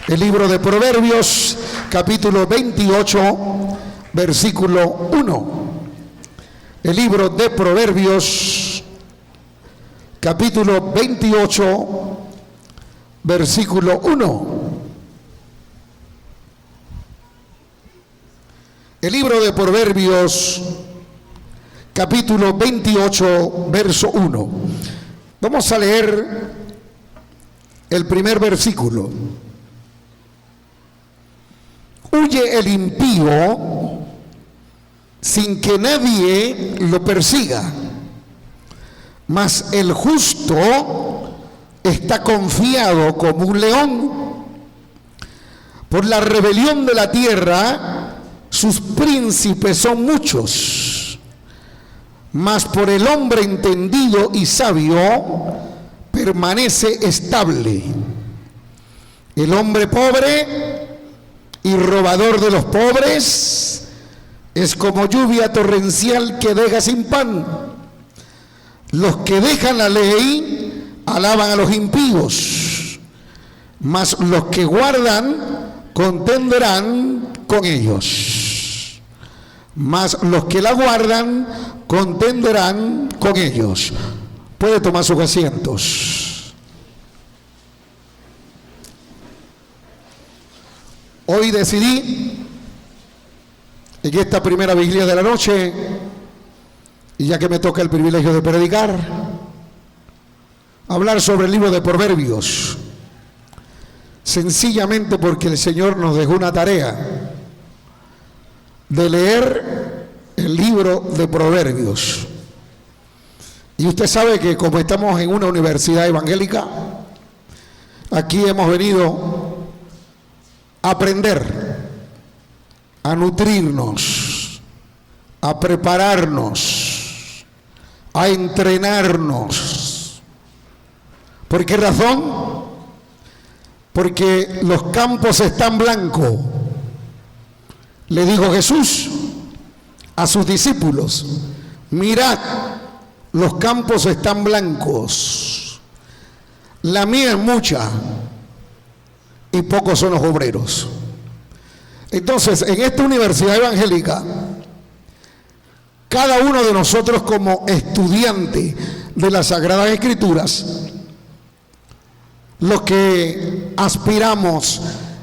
El libro de Proverbios, capítulo 28, versículo 1. El libro de Proverbios, capítulo 28, versículo 1. El libro de Proverbios, capítulo 28, verso 1. Vamos a leer el primer versículo. Huye el impío sin que nadie lo persiga, mas el justo está confiado como un león. Por la rebelión de la tierra, sus príncipes son muchos, mas por el hombre entendido y sabio permanece estable. El hombre pobre y robador de los pobres es como lluvia torrencial que deja sin pan. Los que dejan la ley alaban a los impíos, mas los que guardan contenderán con ellos. Mas los que la guardan contenderán con ellos. Puede tomar sus asientos. Hoy decidí, en esta primera vigilia de la noche, y ya que me toca el privilegio de predicar, hablar sobre el libro de Proverbios, sencillamente porque el Señor nos dejó una tarea de leer el libro de Proverbios. Y usted sabe que como estamos en una universidad evangélica, aquí hemos venido a aprender, a nutrirnos, a prepararnos, a entrenarnos. ¿Por qué razón? Porque los campos están blancos. Le dijo Jesús a sus discípulos: mirad, los campos están blancos, la mies es mucha y pocos son los obreros. Entonces, en esta universidad evangélica, cada uno de nosotros como estudiante de las Sagradas Escrituras, los que aspiramos,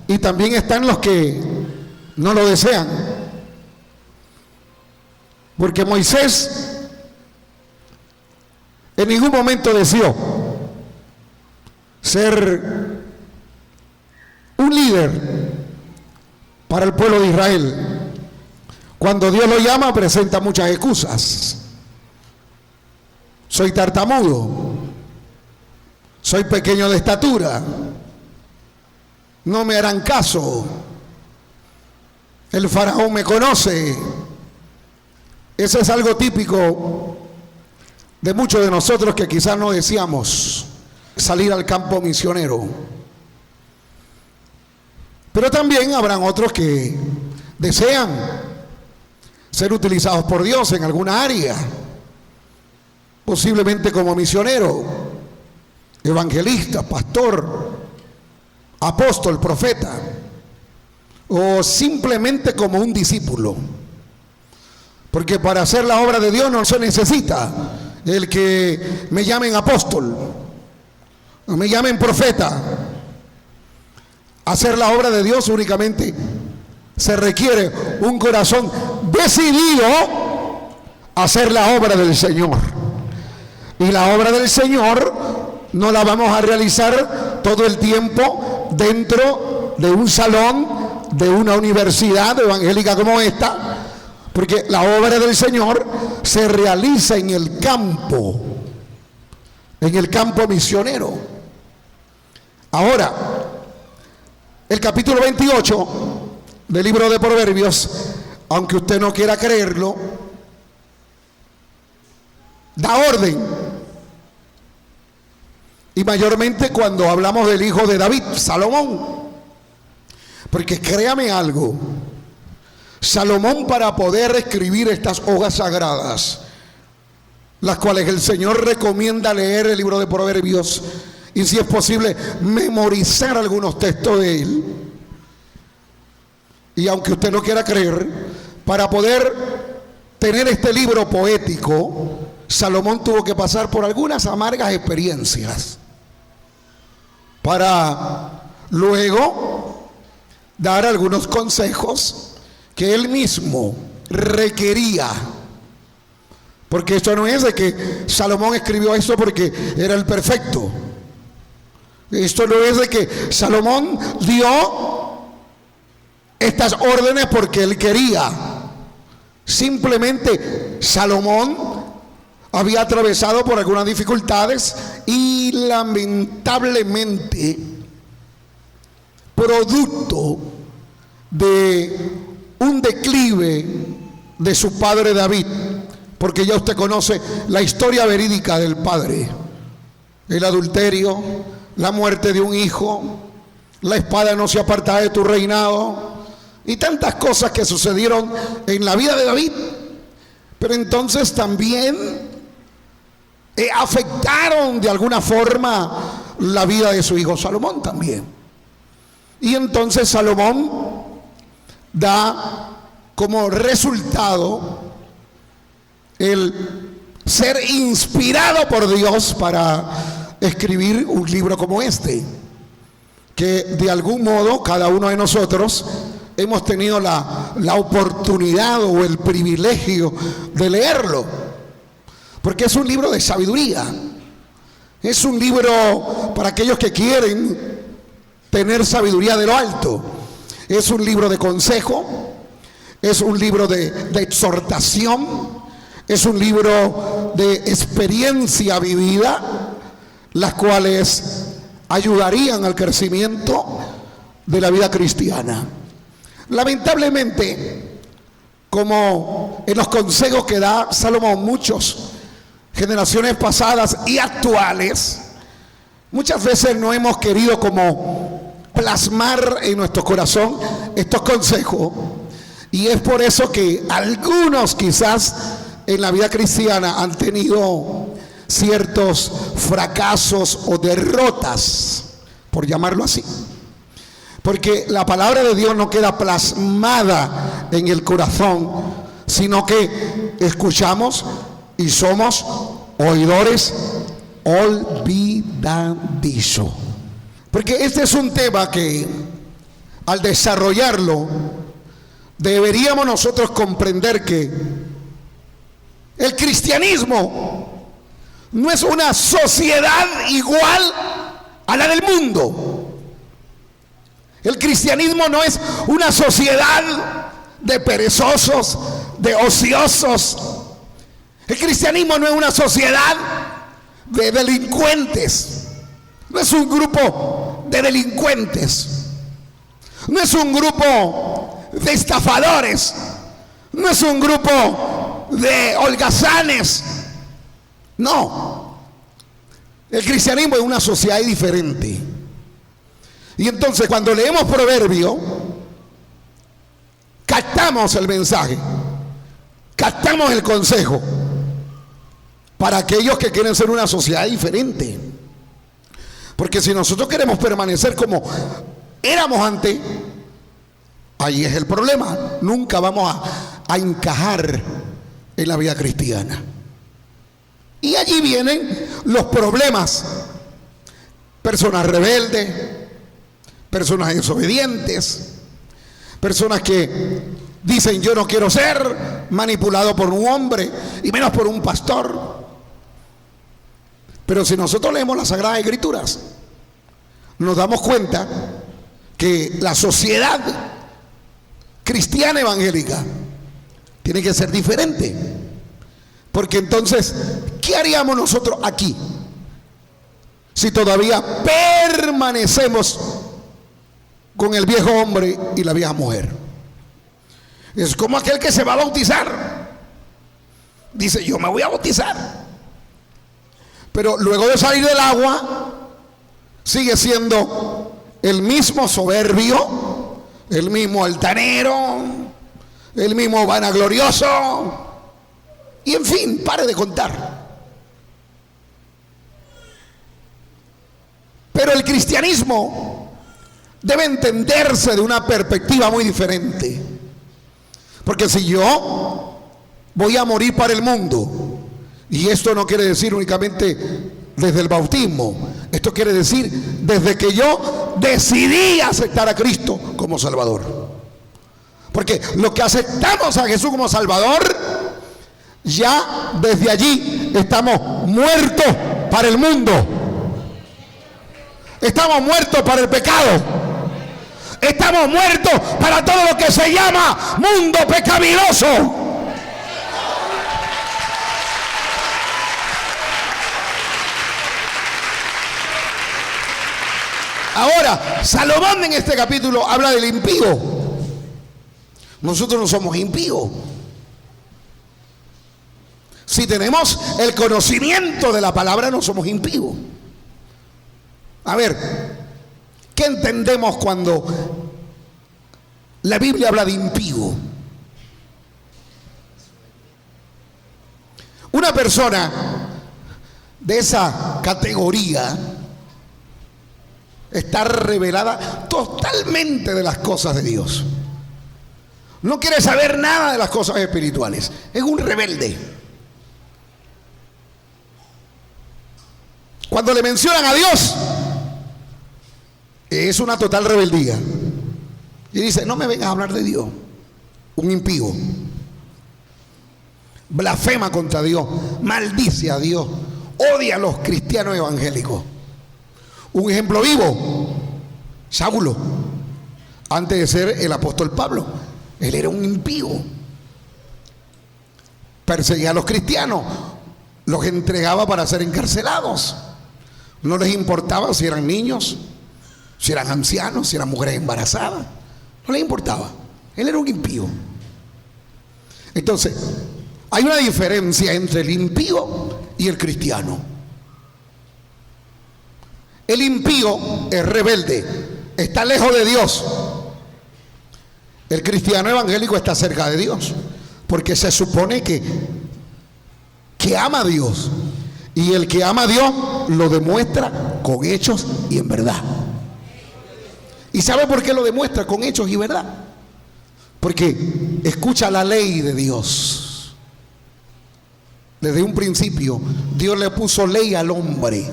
y también están los que no lo desean, porque Moisés en ningún momento deseó ser un líder para el pueblo de Israel. Cuando Dios lo llama, presenta muchas excusas. Soy tartamudo, soy pequeño de estatura, no me harán caso, el faraón me conoce. Eso es algo típico de muchos de nosotros que quizás no deseamos salir al campo misionero. Pero también habrán otros que desean ser utilizados por Dios en alguna área, posiblemente como misionero, evangelista, pastor, apóstol, profeta, o simplemente como un discípulo. Porque para hacer la obra de Dios no se necesita el que me llamen apóstol, o me llamen profeta. Hacer la obra de Dios únicamente se requiere un corazón decidido a hacer la obra del Señor. Y la obra del Señor no la vamos a realizar todo el tiempo dentro de un salón de una universidad evangélica como esta, porque la obra del Señor se realiza en el campo misionero. Ahora, el capítulo 28 del libro de Proverbios, aunque usted no quiera creerlo, da orden. Y mayormente cuando hablamos del hijo de David, Salomón. Porque créame algo, Salomón, para poder escribir estas hojas sagradas, las cuales el Señor recomienda leer el libro de Proverbios y si es posible memorizar algunos textos de él. Y aunque usted no quiera creer, para poder tener este libro poético, Salomón tuvo que pasar por algunas amargas experiencias para luego dar algunos consejos que él mismo requería. Porque esto no es de que Salomón escribió esto porque era el perfecto. Esto no es de que Salomón dio estas órdenes porque él quería. Simplemente Salomón había atravesado por algunas dificultades y lamentablemente, producto de un declive de su padre David, porque ya usted conoce la historia verídica del padre: el adulterio, la muerte de un hijo, la espada no se apartará de tu reinado, y tantas cosas que sucedieron en la vida de David. Pero entonces también afectaron de alguna forma la vida de su hijo Salomón también. Y entonces Salomón da como resultado el ser inspirado por Dios para escribir un libro como este, que de algún modo cada uno de nosotros hemos tenido la oportunidad o el privilegio de leerlo, porque es un libro de sabiduría, es un libro para aquellos que quieren tener sabiduría de lo alto, es un libro de consejo, es un libro de exhortación, es un libro de experiencia vivida, las cuales ayudarían al crecimiento de la vida cristiana. Lamentablemente, como en los consejos que da Salomón, muchos, generaciones pasadas y actuales, muchas veces no hemos querido como plasmar en nuestro corazón estos consejos, y es por eso que algunos quizás en la vida cristiana han tenido ciertos fracasos o derrotas, por llamarlo así, porque la palabra de Dios no queda plasmada en el corazón, sino que escuchamos y somos oidores olvidadizos. Porque este es un tema que al desarrollarlo deberíamos nosotros comprender que el cristianismo no es una sociedad igual a la del mundo. El cristianismo no es una sociedad de perezosos, de ociosos. El cristianismo no es una sociedad de delincuentes. No es un grupo de delincuentes. No es un grupo de estafadores. No es un grupo de holgazanes. No. El cristianismo es una sociedad diferente. Y entonces cuando leemos Proverbio, captamos el mensaje, captamos el consejo para aquellos que quieren ser una sociedad diferente. Porque si nosotros queremos permanecer como éramos antes, ahí es el problema. Nunca vamos a encajar en la vida cristiana. Y allí vienen los problemas. Personas rebeldes, personas desobedientes, personas que dicen yo no quiero ser manipulado por un hombre y menos por un pastor. Pero si nosotros leemos las Sagradas Escrituras, nos damos cuenta que la sociedad cristiana evangélica tiene que ser diferente. Porque entonces, ¿qué haríamos nosotros aquí si todavía permanecemos con el viejo hombre y la vieja mujer? Es como aquel que se va a bautizar. Dice, yo me voy a bautizar. Pero luego de salir del agua, sigue siendo el mismo soberbio, el mismo altanero, el mismo vanaglorioso. Y en fin, pare de contar. Pero el cristianismo debe entenderse de una perspectiva muy diferente. Porque si yo voy a morir para el mundo, y esto no quiere decir únicamente desde el bautismo, esto quiere decir desde que yo decidí aceptar a Cristo como Salvador. Porque lo que aceptamos a Jesús como Salvador, ya desde allí estamos muertos para el mundo. Estamos muertos para el pecado. Estamos muertos para todo lo que se llama mundo pecaminoso. Ahora, Salomón en este capítulo habla del impío. Nosotros no somos impíos. Si tenemos el conocimiento de la palabra, no somos impíos. A ver, ¿qué entendemos cuando la Biblia habla de impío? Una persona de esa categoría está revelada totalmente de las cosas de Dios. No quiere saber nada de las cosas espirituales. Es un rebelde. Cuando le mencionan a Dios, es una total rebeldía. Y dice, no me vengas a hablar de Dios. Un impío. Blasfema contra Dios. Maldice a Dios. Odia a los cristianos evangélicos. Un ejemplo vivo, Saulo, antes de ser el apóstol Pablo, él era un impío. Perseguía a los cristianos, los entregaba para ser encarcelados. No les importaba si eran niños, si eran ancianos, si eran mujeres embarazadas. No les importaba. Él era un impío. Entonces, hay una diferencia entre el impío y el cristiano. El impío es rebelde, está lejos de Dios. El cristiano evangélico está cerca de Dios, porque se supone que ama a Dios. Y el que ama a Dios lo demuestra con hechos y en verdad. ¿Y sabe por qué lo demuestra con hechos y verdad? Porque escucha la ley de Dios. Desde un principio, Dios le puso ley al hombre.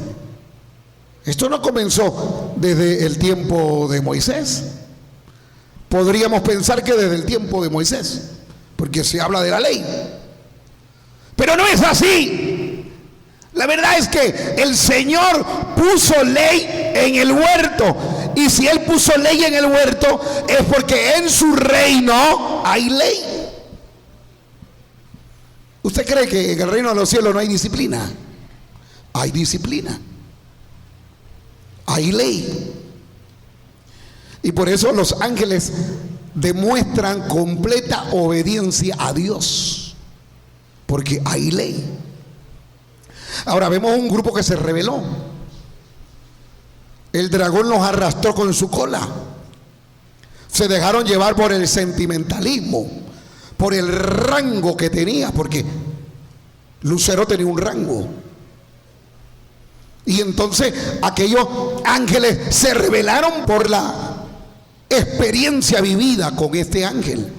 Esto no comenzó desde el tiempo de Moisés. Podríamos pensar que desde el tiempo de Moisés, porque se habla de la ley. Pero no es así. La verdad es que el Señor puso ley en el huerto. Y si Él puso ley en el huerto, es porque en su reino hay ley. ¿Usted cree que en el reino de los cielos no hay disciplina? Hay disciplina. Hay ley. Y por eso los ángeles demuestran completa obediencia a Dios, porque hay ley. Ahora vemos un grupo que se rebeló. El dragón los arrastró con su cola. Se dejaron llevar por el sentimentalismo, por el rango que tenía, porque Lucero tenía un rango. Y entonces aquellos ángeles se rebelaron por la experiencia vivida con este ángel.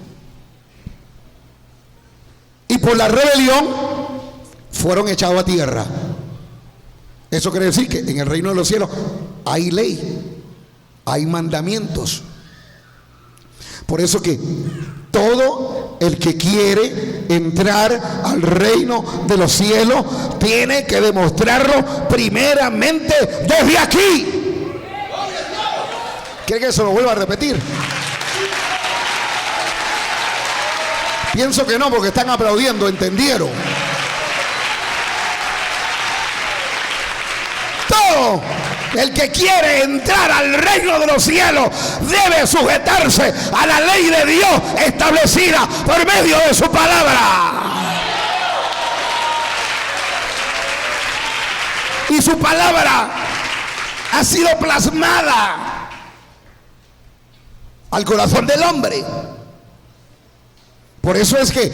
Y por la rebelión fueron echados a tierra. Eso quiere decir que en el reino de los cielos hay ley, hay mandamientos. Por eso que todo el que quiere entrar al reino de los cielos tiene que demostrarlo primeramente desde aquí. ¿Quiere que se lo vuelva a repetir? Pienso que no, porque están aplaudiendo, ¿entendieron? Todo el que quiere entrar al reino de los cielos debe sujetarse a la ley de Dios establecida por medio de su palabra. Y su palabra ha sido plasmada al corazón del hombre. Por eso es que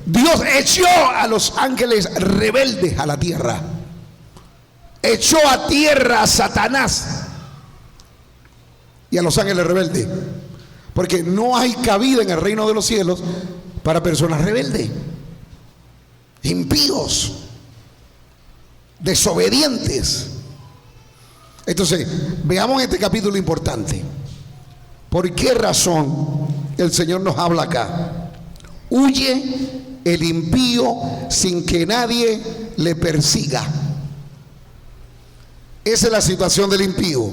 Dios echó a los ángeles rebeldes a la tierra. Echó a tierra a Satanás. y a los ángeles rebeldes. Porque no hay cabida en el reino de los cielos para personas rebeldes, impíos, desobedientes. Entonces, veamos este capítulo importante. ¿Por qué razón el Señor nos habla acá? Huye el impío sin que nadie le persiga. Esa es la situación del impío.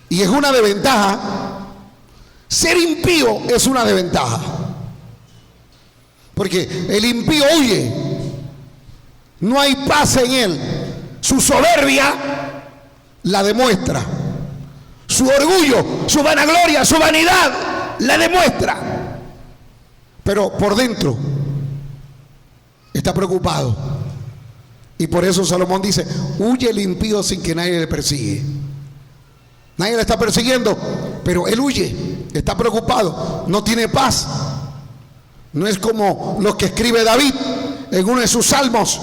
Y es una desventaja. Ser impío es una desventaja. Porque el impío huye. No hay paz en él. Su soberbia la demuestra. Su orgullo, su vanagloria, su vanidad la demuestra. Pero por dentro está preocupado. Y por eso Salomón dice: huye el impío sin que nadie le persigue. Nadie le está persiguiendo, pero él huye, está preocupado, no tiene paz. No es como lo que escribe David en uno de sus salmos: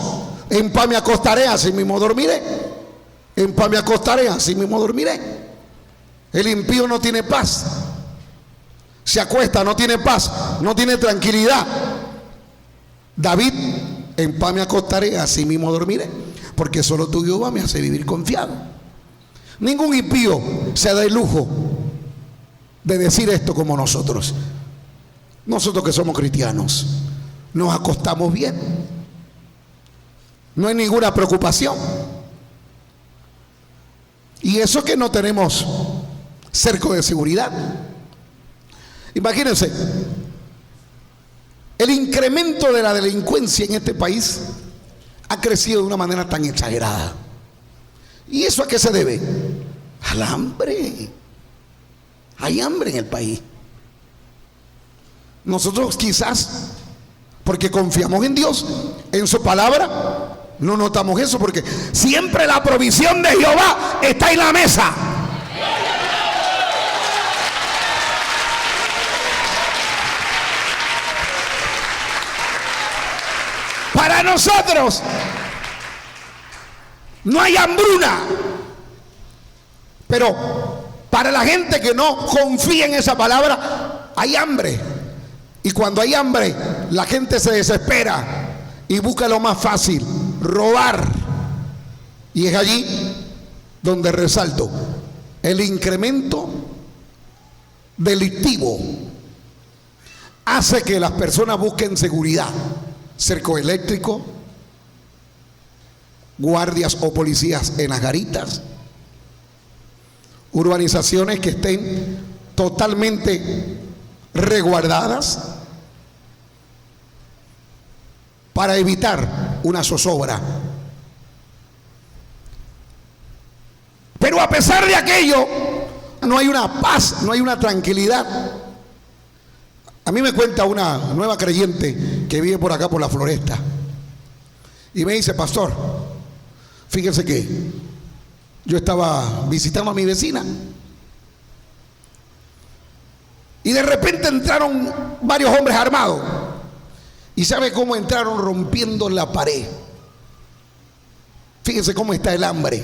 en paz me acostaré, así mismo dormiré. En paz me acostaré, así mismo dormiré. El impío no tiene paz. Se acuesta, no tiene paz, no tiene tranquilidad. David: en paz me acostaré, así mismo dormiré, porque solo tu Jehová me hace vivir confiado. Ningún impío se da el lujo de decir esto como nosotros. Nosotros que somos cristianos nos acostamos bien, no hay ninguna preocupación. Y eso que no tenemos cerco de seguridad. Imagínense, el incremento de la delincuencia en este país ha crecido de una manera tan exagerada. ¿Y eso a qué se debe? Al hambre. Hay hambre en el país. Nosotros quizás, porque confiamos en Dios, en su palabra, no notamos eso, porque siempre la provisión de Jehová está en la mesa. Para nosotros no hay hambruna, pero para la gente que no confía en esa palabra, hay hambre. Y cuando hay hambre, la gente se desespera y busca lo más fácil: robar. Y es allí donde resalto el incremento delictivo. Hace que las personas busquen seguridad, cerco eléctrico, guardias o policías en las garitas, urbanizaciones que estén totalmente resguardadas para evitar una zozobra. Pero a pesar de aquello, no hay una paz, no hay una tranquilidad. A mí me cuenta una nueva creyente que vive por acá, por la Floresta, y me dice: pastor, fíjense que yo estaba visitando a mi vecina y de repente entraron varios hombres armados. ¿Y sabe cómo entraron? Rompiendo la pared. Fíjense cómo está el hambre,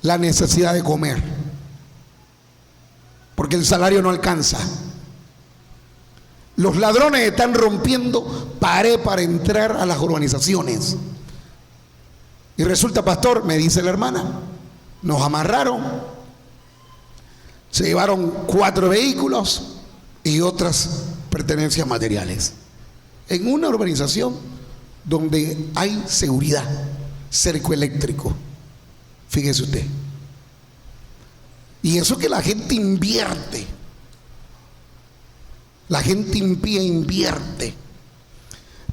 la necesidad de comer, porque el salario no alcanza. Los ladrones están rompiendo pared para entrar a las urbanizaciones. Y resulta, pastor, me dice la hermana, nos amarraron, se llevaron 4 vehículos y otras pertenencias materiales en una urbanización donde hay seguridad, cerco eléctrico. Fíjese usted. Y eso que la gente invierte. La gente impía invierte.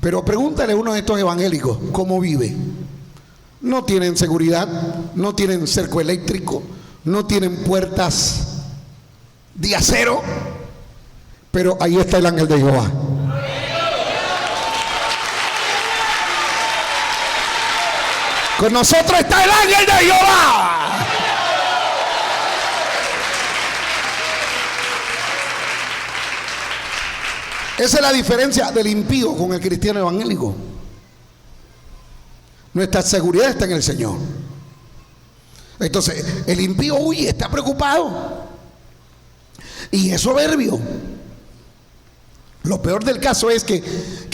Pero pregúntale a uno de estos evangélicos cómo vive. No tienen seguridad, no tienen cerco eléctrico, no tienen puertas de acero, pero ahí está el ángel de Jehová. Con nosotros está el ángel de Jehová. Esa es la diferencia del impío con el cristiano evangélico. Nuestra seguridad está en el Señor. Entonces, el impío huye, está preocupado y es soberbio. Lo peor del caso es que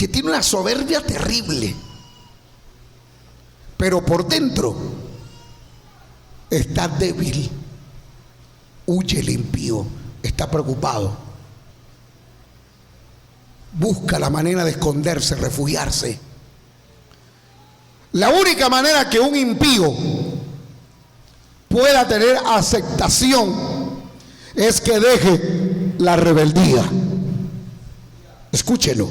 tiene una soberbia terrible, pero por dentro está débil. Huye el impío, está preocupado, busca la manera de esconderse, refugiarse. La única manera que un impío pueda tener aceptación es que deje la rebeldía. Escúchelo.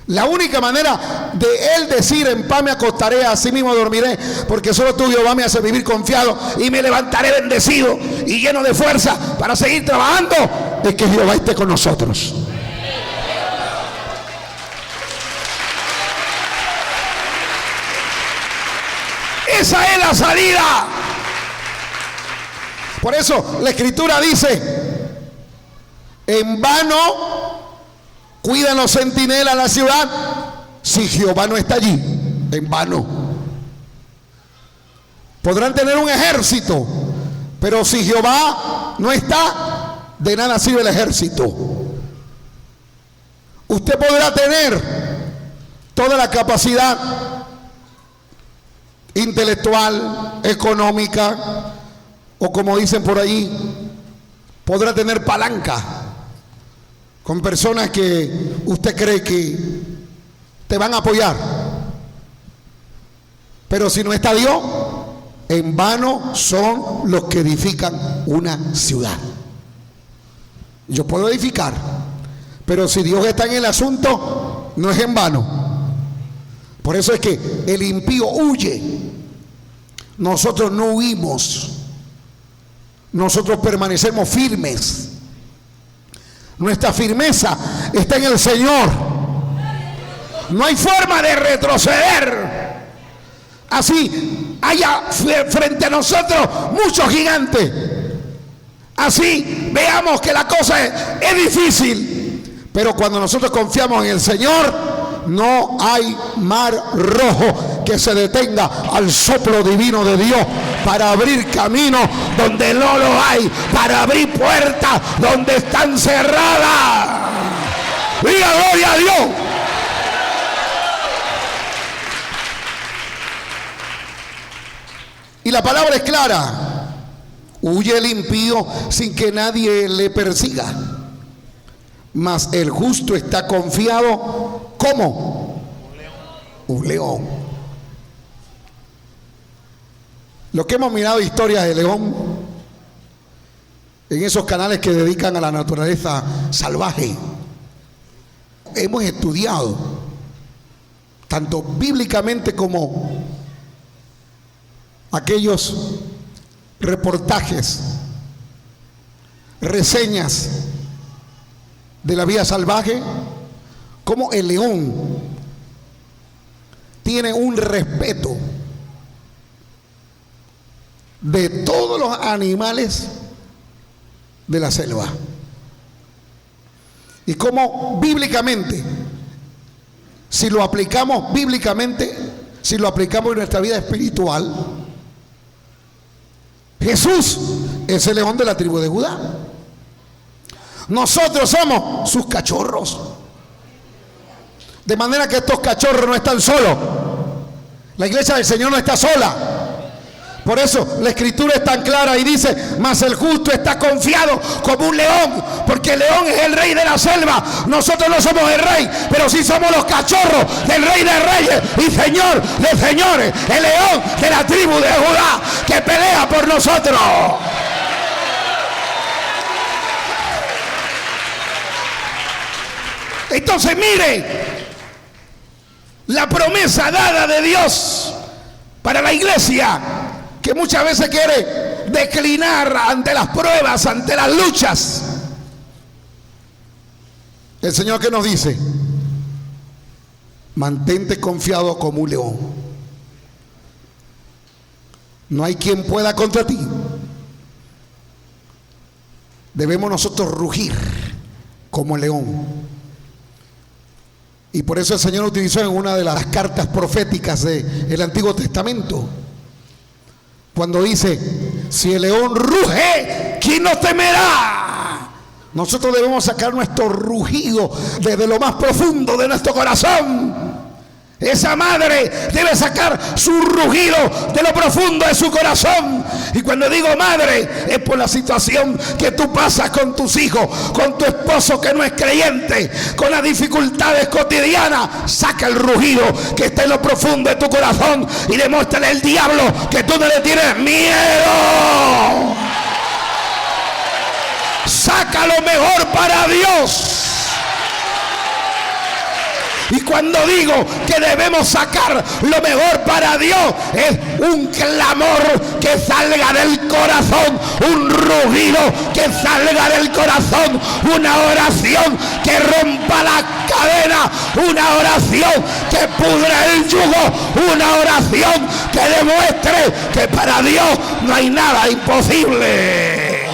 La única manera de él decir: en paz me acostaré, así mismo dormiré, porque solo tú, Jehová, me hace vivir confiado y me levantaré bendecido y lleno de fuerza para seguir trabajando, es que Jehová esté con nosotros. Esa es la salida. Por eso la Escritura dice: en vano cuidan los centinelas la ciudad si Jehová no está allí. En vano. Podrán tener un ejército, pero si Jehová no está, de nada sirve el ejército. Usted podrá tener toda la capacidad intelectual, económica, o como dicen por allí, podrá tener palanca con personas que usted cree que te van a apoyar, pero si no está Dios, en vano son los que edifican una ciudad. Yo puedo edificar, pero si Dios está en el asunto, no es en vano. Por eso es que el impío huye. Nosotros no huimos, nosotros permanecemos firmes. Nuestra firmeza está en el Señor. No hay forma de retroceder. Así haya frente a nosotros muchos gigantes, así veamos que la cosa es difícil, pero cuando nosotros confiamos en el Señor, no hay mar rojo que se detenga al soplo divino de Dios para abrir caminos donde no lo hay, para abrir puertas donde están cerradas. Diga gloria a Dios. Y la palabra es clara: huye el impío sin que nadie le persiga, mas el justo está confiado como un león. Lo que hemos mirado historias de león en esos canales que dedican a la naturaleza salvaje, hemos estudiado tanto bíblicamente como aquellos reportajes, reseñas de la vida salvaje, como el león tiene un respeto de todos los animales de la selva, y como bíblicamente, si lo aplicamos bíblicamente, si lo aplicamos en nuestra vida espiritual, Jesús es el león de la tribu de Judá. Nosotros somos sus cachorros. De manera que estos cachorros no están solos. La iglesia del Señor no está sola. Por eso la Escritura es tan clara y dice: mas el justo está confiado como un león, porque el león es el rey de la selva. Nosotros no somos el rey, pero sí somos los cachorros del rey de reyes y señor de señores, el león de la tribu de Judá, que pelea por nosotros. Entonces mire la promesa dada de Dios para la iglesia, que muchas veces quiere declinar ante las pruebas, ante las luchas. El Señor, ¿qué nos dice? Mantente confiado como un león. No hay quien pueda contra ti. Debemos nosotros rugir como león. Y por eso el Señor utilizó en una de las cartas proféticas del Antiguo Testamento, cuando dice: si el león ruge, ¿quién no temerá? Nosotros debemos sacar nuestro rugido desde lo más profundo de nuestro corazón. Esa madre debe sacar su rugido de lo profundo de su corazón. Y cuando digo madre, es por la situación que tú pasas con tus hijos, con tu esposo que no es creyente, con las dificultades cotidianas. Saca el rugido que está en lo profundo de tu corazón y demuéstrale al diablo que tú no le tienes miedo. Saca lo mejor para Dios. Y cuando digo que debemos sacar lo mejor para Dios, es un clamor que salga del corazón, un rugido que salga del corazón, una oración que rompa la cadena, una oración que pudra el yugo, una oración que demuestre que para Dios no hay nada imposible.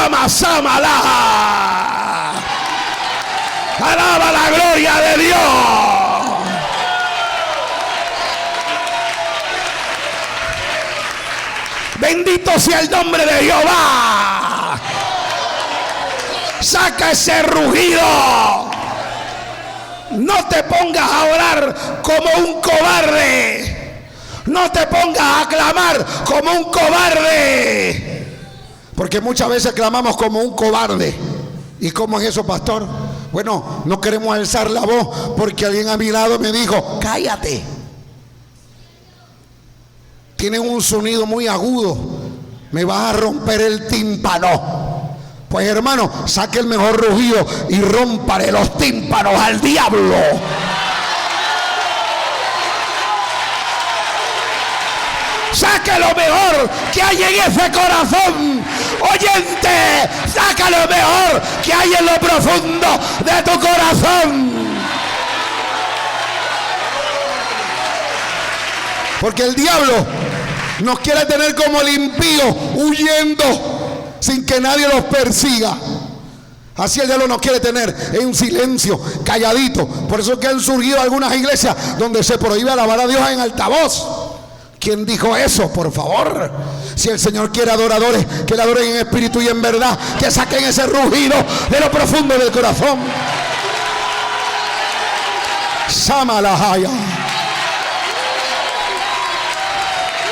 Amasámala. Alaba la gloria de Dios. Bendito sea el nombre de Jehová. Saca ese rugido. No te pongas a orar como un cobarde. No te pongas a clamar como un cobarde. Porque muchas veces clamamos como un cobarde. ¿Y cómo es eso, pastor? Bueno, no queremos alzar la voz porque alguien a mi lado me dijo, cállate. Tienen un sonido muy agudo. Me vas a romper el tímpano. Pues hermano, saque el mejor rugido y rómpale los tímpanos al diablo. Saque lo mejor que hay en ese corazón. Oyente, saca lo mejor que hay en lo profundo de tu corazón. Porque el diablo nos quiere tener como el impío, huyendo sin que nadie los persiga. Así el diablo nos quiere tener en silencio, calladito. Por eso es que han surgido algunas iglesias donde se prohíbe alabar a Dios en altavoz. ¿Quién dijo eso? Por favor. Si el Señor quiere adoradores, que le adoren en espíritu y en verdad, que saquen ese rugido de lo profundo del corazón. Samalahaya.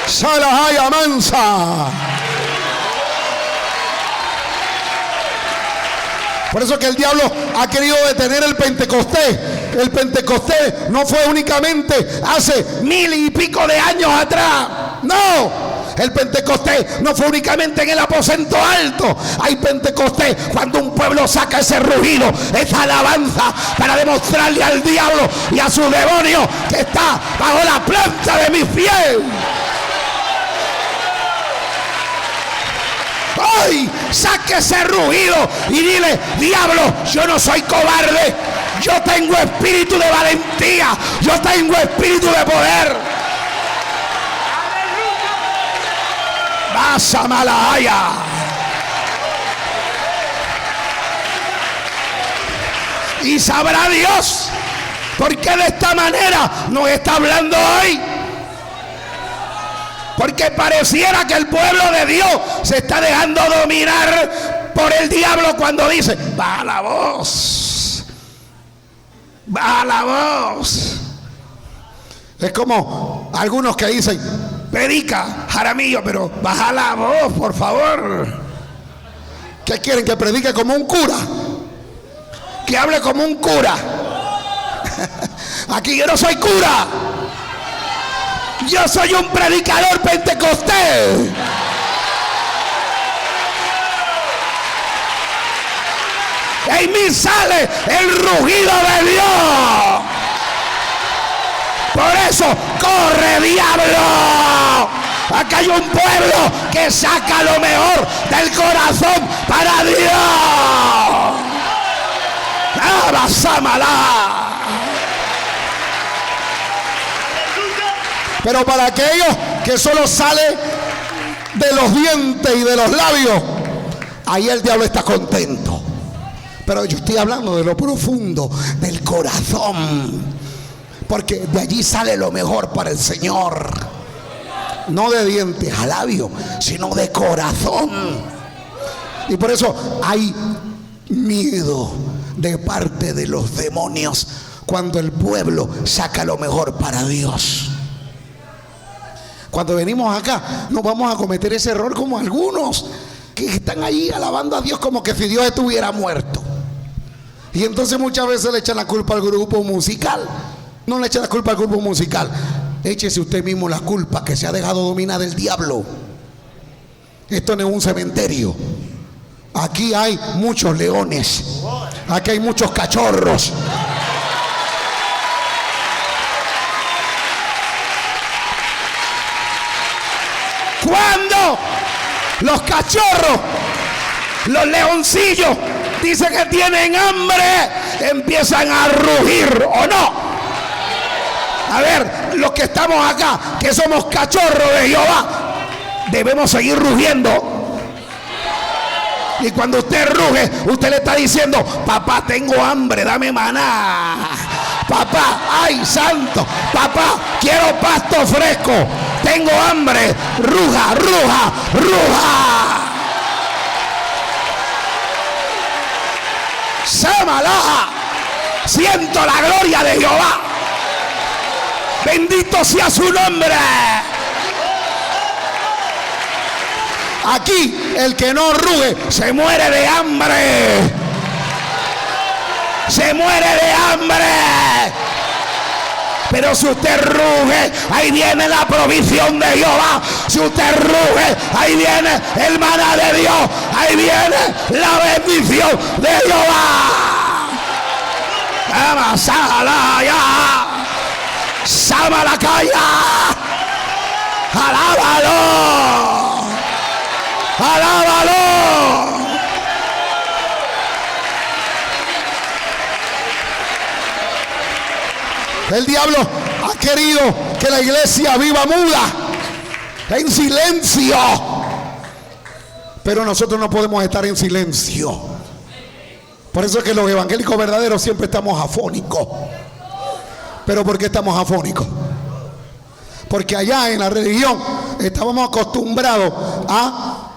Salahaya mansa. Por eso que el diablo ha querido detener el Pentecostés. El Pentecostés no fue únicamente hace 1000 y pico de años atrás. No, el Pentecostés no fue únicamente en el aposento alto. Hay Pentecostés cuando un pueblo saca ese rugido, esa alabanza, para demostrarle al diablo y a su demonio que está bajo la planta de mis pies. Hoy saque ese rugido y dile, diablo, yo no soy cobarde. Yo tengo espíritu de valentía. Yo tengo espíritu de poder. Vas a Malaya. Y sabrá Dios por qué de esta manera nos está hablando hoy. Porque pareciera que el pueblo de Dios se está dejando dominar por el diablo cuando dice, baja la voz, baja la voz. Es como algunos que dicen, predica, Jaramillo, pero baja la voz, por favor. ¿Qué quieren? ¿Que predique como un cura? ¿Que hable como un cura? Aquí yo no soy cura. Yo soy un predicador pentecostés. En mí sale el rugido de Dios. Por eso, corre, diablo. Acá hay un pueblo que saca lo mejor del corazón para Dios. Abasámala. Pero para aquellos que solo sale de los dientes y de los labios, ahí el diablo está contento. Pero yo estoy hablando de lo profundo del corazón, porque de allí sale lo mejor para el Señor. No de dientes a labios, sino de corazón. Y por eso hay miedo de parte de los demonios cuando el pueblo saca lo mejor para Dios. Cuando venimos acá, no vamos a cometer ese error como algunos que están ahí alabando a Dios como que si Dios estuviera muerto. Y entonces muchas veces le echan la culpa al grupo musical. No le echen la culpa al grupo musical. Échese usted mismo la culpa, que se ha dejado dominar del diablo. Esto no es un cementerio. Aquí hay muchos leones. Aquí hay muchos cachorros. Cuando los cachorros, los leoncillos, dicen que tienen hambre, empiezan a rugir, ¿o no? A ver, los que estamos acá, que somos cachorros de Jehová, debemos seguir rugiendo. Y cuando usted ruge, usted le está diciendo: papá, tengo hambre, dame maná. Papá, ay santo, papá, quiero pasto fresco, tengo hambre, ruja, ruja, ruja. Samalaja, siento la gloria de Jehová. Bendito sea su nombre. Aquí el que no ruge se muere de hambre. Se muere de hambre. Pero si usted ruge, ahí viene la provisión de Jehová. Si usted ruge, ahí viene el maná de Dios. Ahí viene la bendición de Jehová. Amasalaya, Samalacaya, alábalo, alábalo. El diablo ha querido que la iglesia viva muda, en silencio. Pero nosotros no podemos estar en silencio. Por eso es que los evangélicos verdaderos siempre estamos afónicos. ¿Pero por qué estamos afónicos? Porque allá en la religión estábamos acostumbrados a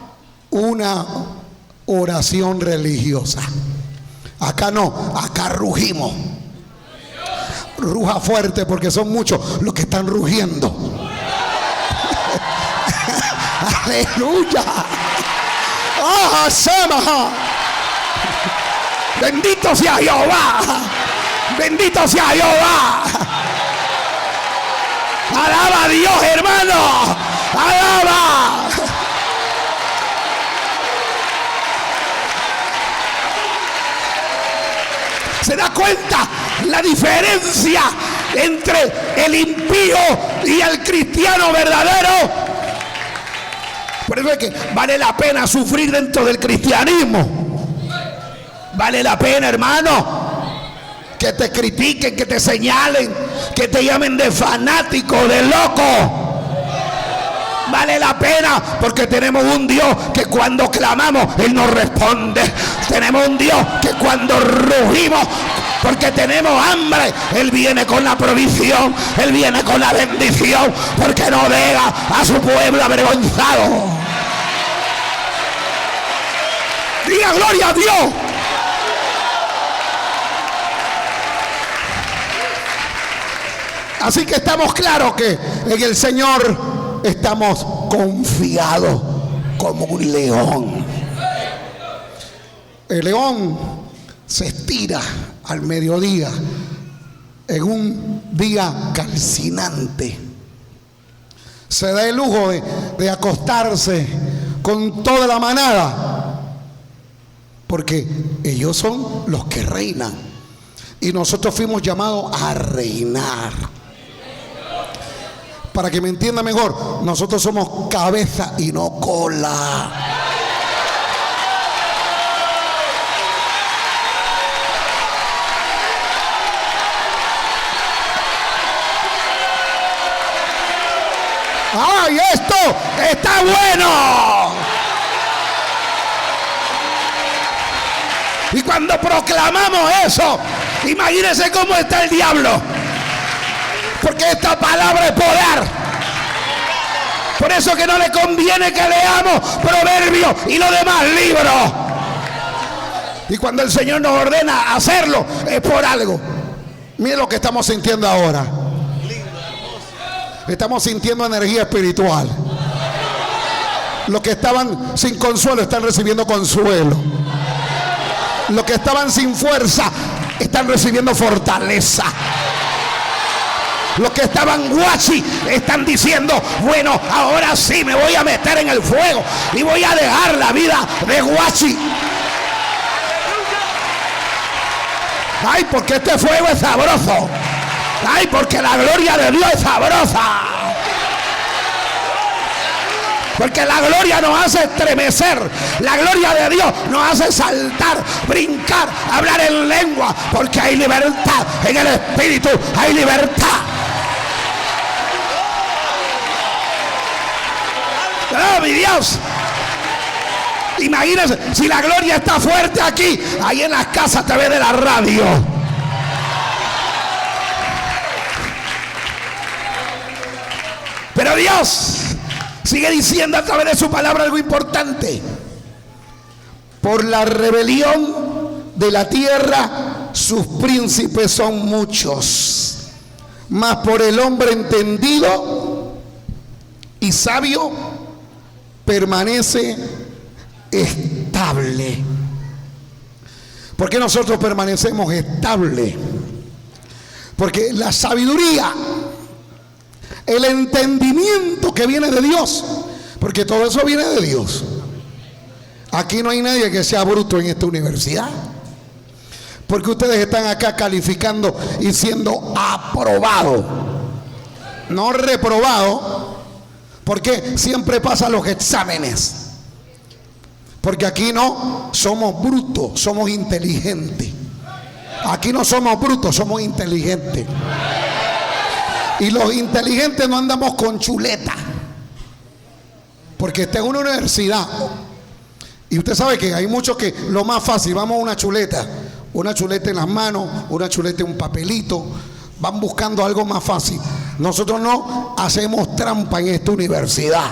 una oración religiosa. Acá no, acá rugimos. Ruja fuerte, porque son muchos los que están rugiendo. Aleluya. ¡Ah, Sema! Bendito sea Jehová. Bendito sea Jehová. Alaba a Dios, hermano. Alaba. ¿Se da cuenta la diferencia entre el impío y el cristiano verdadero? Por eso es que vale la pena sufrir dentro del cristianismo. Vale la pena, hermano, que te critiquen, que te señalen, que te llamen de fanático, de loco. Vale la pena, porque tenemos un Dios que cuando clamamos Él nos responde. Tenemos un Dios que cuando rugimos, porque tenemos hambre, Él viene con la provisión, Él viene con la bendición, porque no deja a su pueblo avergonzado. Diga gloria a Dios. Así que estamos claros que en el Señor estamos confiados como un león. El león se estira al mediodía en un día calcinante. Se da el lujo de acostarse con toda la manada, porque ellos son los que reinan y nosotros fuimos llamados a reinar. Para que me entienda mejor, nosotros somos cabeza y no cola. ¡Ay, esto está bueno! Y cuando proclamamos eso, imagínense cómo está el diablo. Porque esta palabra es poder. Por eso que no le conviene que leamos Proverbios y los demás libros. Y cuando el Señor nos ordena hacerlo, es por algo. Miren lo que estamos sintiendo ahora. Estamos sintiendo energía espiritual. Los que estaban sin consuelo están recibiendo consuelo. Los que estaban sin fuerza están recibiendo fortaleza. Los que estaban guachi están diciendo: bueno, ahora sí me voy a meter en el fuego y voy a dejar la vida de guachi. Ay, porque este fuego es sabroso. Ay, porque la gloria de Dios es sabrosa. Porque la gloria nos hace estremecer. La gloria de Dios nos hace saltar, brincar, hablar en lengua. Porque hay libertad en el Espíritu. Hay libertad. ¡Oh, mi Dios! Imagínense, si la gloria está fuerte aquí, ahí en las casas te ve de la radio. Pero Dios sigue diciendo a través de su palabra algo importante. Por la rebelión de la tierra, sus príncipes son muchos. Mas por el hombre entendido y sabio permanece estable. ¿Por qué nosotros permanecemos estables? Porque la sabiduría, el entendimiento que viene de Dios, porque todo eso viene de Dios. Aquí no hay nadie que sea bruto en esta universidad, porque ustedes están acá calificando y siendo aprobados, no reprobados, porque siempre pasan los exámenes. Porque aquí no somos brutos, somos inteligentes. Aquí no somos brutos, somos inteligentes. Y los inteligentes no andamos con chuleta. Porque está en una universidad. Y usted sabe que hay muchos que lo más fácil, vamos a una chuleta en las manos, una chuleta en un papelito. Van buscando algo más fácil. Nosotros no hacemos trampa en esta universidad.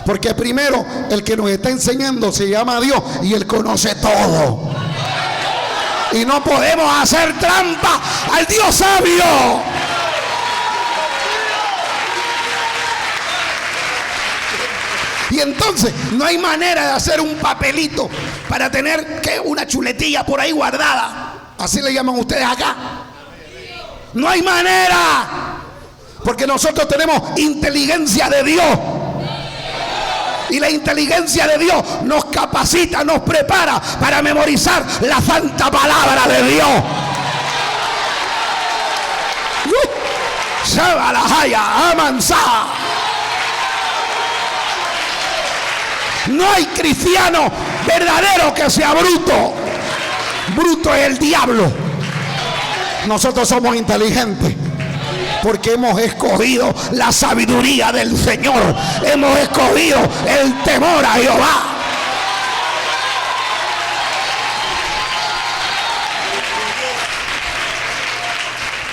Porque primero el que nos está enseñando se llama Dios y Él conoce todo. Y no podemos hacer trampa al Dios sabio. Y entonces no hay manera de hacer un papelito para tener una chuletilla por ahí guardada. Así le llaman ustedes acá. No hay manera. Porque nosotros tenemos inteligencia de Dios. Y la inteligencia de Dios nos capacita, nos prepara para memorizar la santa palabra de Dios. No hay cristiano verdadero que sea bruto. Bruto es el diablo. Nosotros somos inteligentes. Porque hemos escogido la sabiduría del Señor. Hemos escogido el temor a Jehová.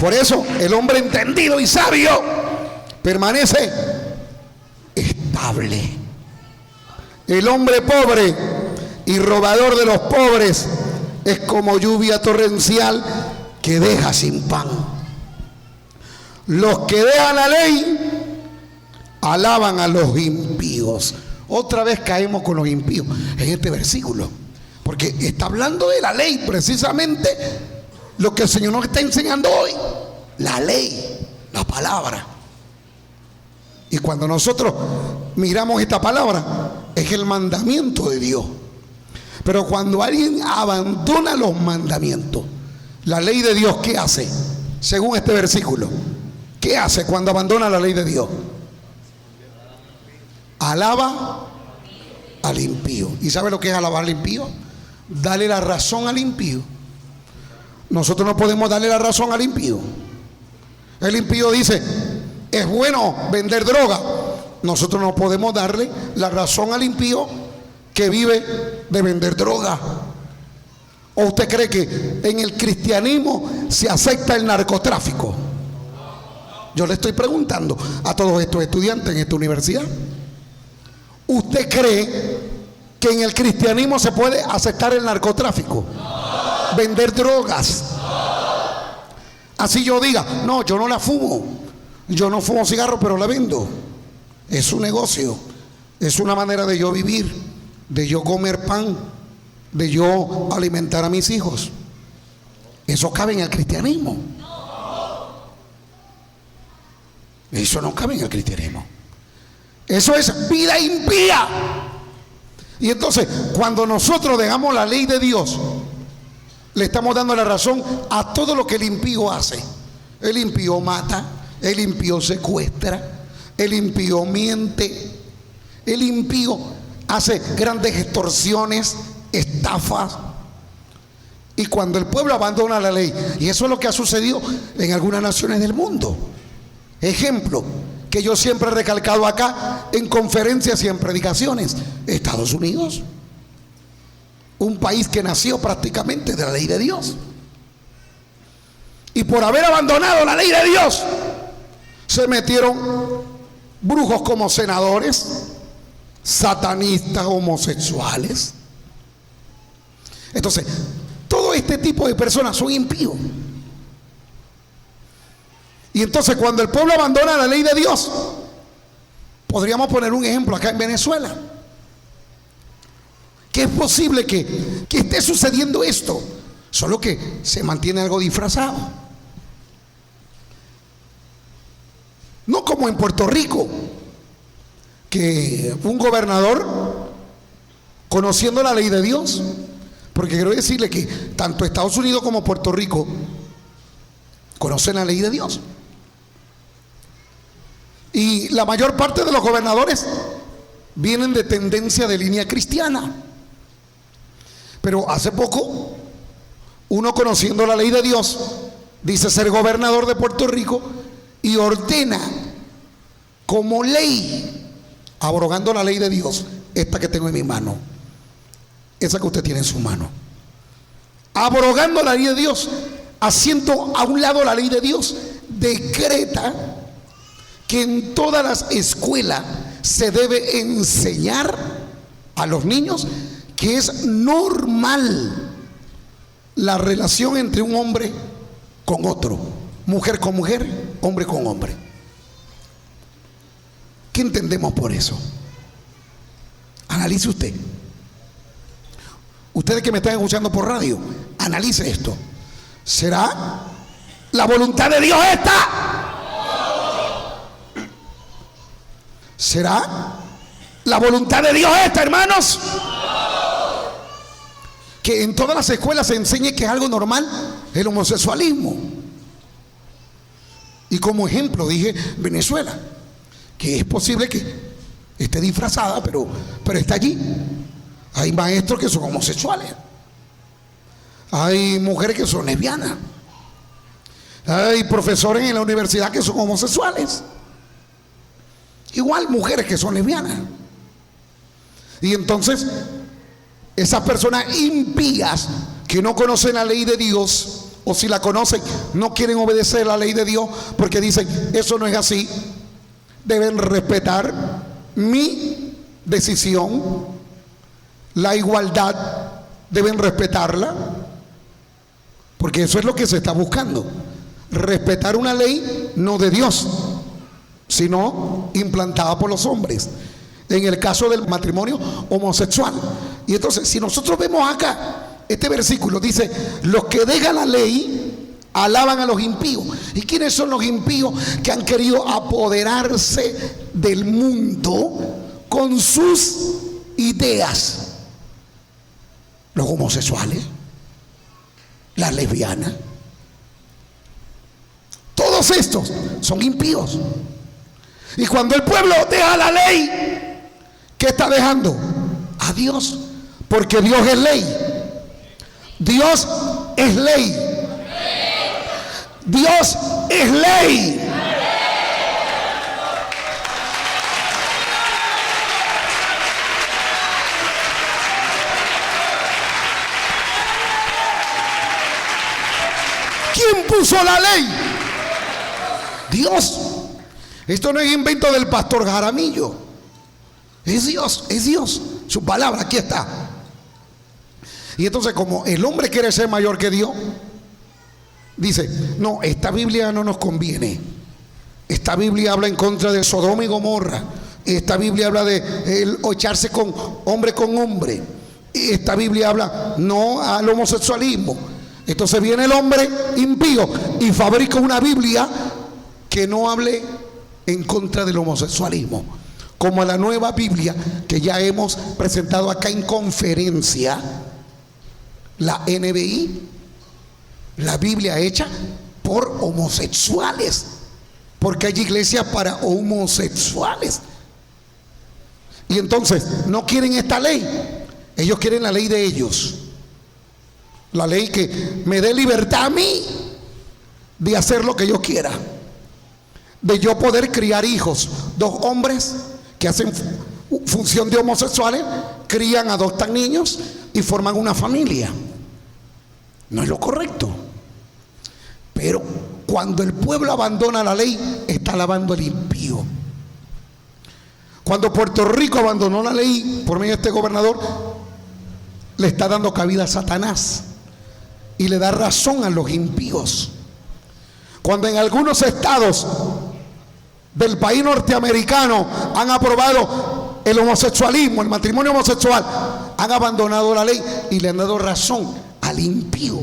Por eso el hombre entendido y sabio permanece estable. El hombre pobre y robador de los pobres es como lluvia torrencial que deja sin pan. Los que dejan la ley alaban a los impíos. Otra vez caemos con los impíos en este versículo, porque está hablando de la ley, precisamente lo que el Señor nos está enseñando hoy. La ley, la palabra. Y cuando nosotros miramos esta palabra, es el mandamiento de Dios. Pero cuando alguien abandona los mandamientos, la ley de Dios, ¿qué hace? Según este versículo, ¿qué hace cuando abandona la ley de Dios? Alaba al impío. ¿Y sabe lo que es alabar al impío? Darle la razón al impío. Nosotros no podemos darle la razón al impío. El impío dice: es bueno vender droga. Nosotros no podemos darle la razón al impío que vive de vender droga. ¿O usted cree que en el cristianismo se acepta el narcotráfico? Yo le estoy preguntando a todos estos estudiantes en esta universidad: ¿usted cree que en el cristianismo se puede aceptar el narcotráfico? Vender drogas. Así yo diga, no, yo no la fumo, yo no fumo cigarro, pero la vendo. Es un negocio, es una manera de yo vivir, de yo comer pan, de yo alimentar a mis hijos. ¿Eso cabe en el cristianismo? Eso no cabe en el cristianismo. Eso es vida impía. Y entonces, cuando nosotros dejamos la ley de Dios, le estamos dando la razón a todo lo que el impío hace. El impío mata, el impío secuestra, el impío miente, el impío hace grandes extorsiones, estafas. Y cuando el pueblo abandona la ley, y eso es lo que ha sucedido en algunas naciones del mundo. Ejemplo que yo siempre he recalcado acá en conferencias y en predicaciones: Estados Unidos, un país que nació prácticamente de la ley de Dios, y por haber abandonado la ley de Dios se metieron brujos como senadores, satanistas, homosexuales. Entonces, todo este tipo de personas son impíos. Y entonces, cuando el pueblo abandona la ley de Dios, podríamos poner un ejemplo acá en Venezuela, que es posible que esté sucediendo esto, solo que se mantiene algo disfrazado. No como en Puerto Rico, que un gobernador, conociendo la ley de Dios, porque quiero decirle que tanto Estados Unidos como Puerto Rico conocen la ley de Dios. Y la mayor parte de los gobernadores vienen de tendencia de línea cristiana. Pero hace poco, uno, conociendo la ley de Dios, dice ser gobernador de Puerto Rico y ordena como ley, abrogando la ley de Dios, esta que tengo en mi mano, esa que usted tiene en su mano, abrogando la ley de Dios, haciendo a un lado la ley de Dios, decreta que en todas las escuelas se debe enseñar a los niños que es normal la relación entre un hombre con otro, mujer con mujer, hombre con hombre. ¿Qué entendemos por eso? Analice usted. Ustedes que me están escuchando por radio, analice esto. ¿Será la voluntad de Dios esta? ¿Será la voluntad de Dios esta, hermanos? Que en todas las escuelas se enseñe que es algo normal el homosexualismo. Y como ejemplo dije Venezuela, que es posible que esté disfrazada, pero está allí. Hay maestros que son homosexuales, hay mujeres que son lesbianas, hay profesores en la universidad que son homosexuales, igual mujeres que son lesbianas. Y entonces esas personas impías que no conocen la ley de Dios, o si la conocen no quieren obedecer la ley de Dios porque dicen eso no es así, deben respetar mi decisión, la igualdad deben respetarla, porque eso es lo que se está buscando, respetar una ley no de Dios, sino implantada por los hombres, en el caso del matrimonio homosexual. Y entonces, si nosotros vemos acá, este versículo dice: los que dejan la ley alaban a los impíos. ¿Y quiénes son los impíos que han querido apoderarse del mundo con sus ideas? Los homosexuales, las lesbianas, todos estos son impíos. Y cuando el pueblo deja la ley, ¿qué está dejando? A Dios, porque Dios es ley. Dios es ley. Dios es ley. ¿Quién puso la ley? Dios. Esto no es invento del pastor Jaramillo. Es Dios, es Dios. Su palabra, aquí está. Y entonces, como el hombre quiere ser mayor que Dios, dice: no, esta Biblia no nos conviene. Esta Biblia habla en contra de Sodoma y Gomorra. Esta Biblia habla de echarse con hombre. Esta Biblia habla no al homosexualismo. Entonces viene el hombre impío y fabrica una Biblia que no hable en contra del homosexualismo, como la nueva Biblia que ya hemos presentado acá en conferencia, la NBI, la Biblia hecha por homosexuales, porque hay iglesias para homosexuales. Y entonces no quieren esta ley, ellos quieren la ley de ellos, la ley que me dé libertad a mí de hacer lo que yo quiera, de yo poder criar hijos. Dos hombres que hacen función de homosexuales crían, adoptan niños y forman una familia. No es lo correcto. Pero cuando el pueblo abandona la ley, está alabando al impío. Cuando Puerto Rico abandonó la ley por medio de este gobernador, le está dando cabida a Satanás y le da razón a los impíos. Cuando en algunos estados del país norteamericano han aprobado el homosexualismo, el matrimonio homosexual, han abandonado la ley y le han dado razón al impío.